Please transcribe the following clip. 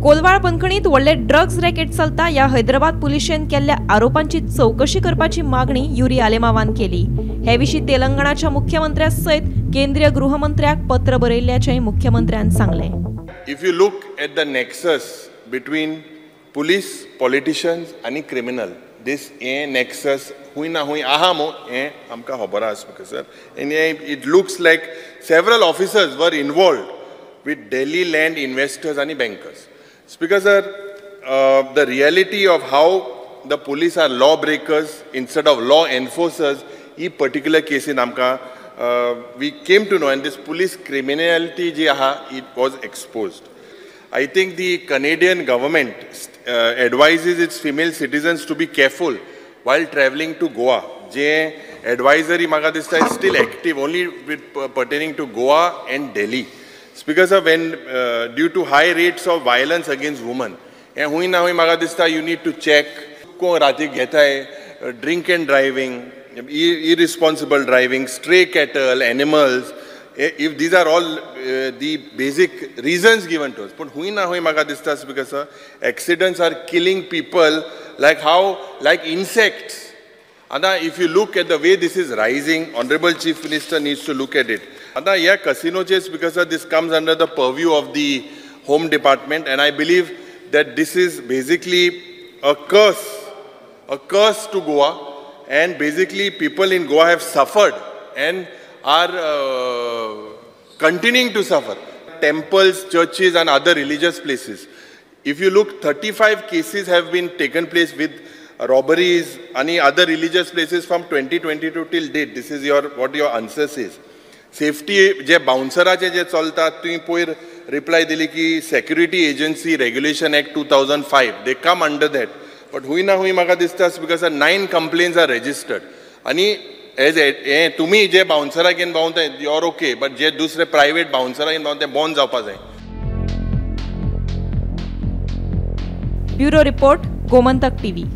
कोलवाळ बंदखणीत व्हडले drugs racket चलता ह्या हैदराबाद पुलिशेन केल्ल्या आरोपांची चौकशी करपाची मागणी युरी आलेमावान केली। हे विशीं तेलंगणाच्या मुख्यमंत्र्या सयत केंद्रीय गृहमंत्र्याक पत्र बरयल्ल्याचें मुख्यमंत्र्यान सांगलें। If you look at the nexus between police, politicians and criminal, this nexus hui na hui aha mo amka khobor aha speaker sir, and it looks like several officers were involved with Delhi land investors and bankers. Speaker sir, the reality of how the police are lawbreakers instead of law enforcers, in particular case in amka we came to know, and this police criminality it was exposed. I think the Canadian government advises its female citizens to be careful while traveling to Goa. The advisory is still active only pertaining to Goa and Delhi. Speaker sir, when due to high rates of violence against women, you need to check drink and driving, irresponsible driving, stray cattle, animals. If these are all the basic reasons given to us, but speaker sir, accidents are killing people like insects. And if you look at the way this is rising, Honorable Chief Minister needs to look at it. And yeah, casino chase, because this comes under the purview of the Home Department, and I believe that this is basically a curse to Goa. And basically people in Goa have suffered and are continuing to suffer. Temples, churches and other religious places. If you look, 35 cases have been taken place with robberies and other religious places from 2022 till date. This is what your answer says. Safety, je bouncerache je chalta, tumi poir reply dili ki Security Agency Regulation Act 2005. They come under that. But hui na hui maga distas because 9 complaints are registered. Ani as tumi je bouncer again bound you're okay, but je dusre private bouncer again bound bond jawpa jai. Bureau Report, Gomantak TV.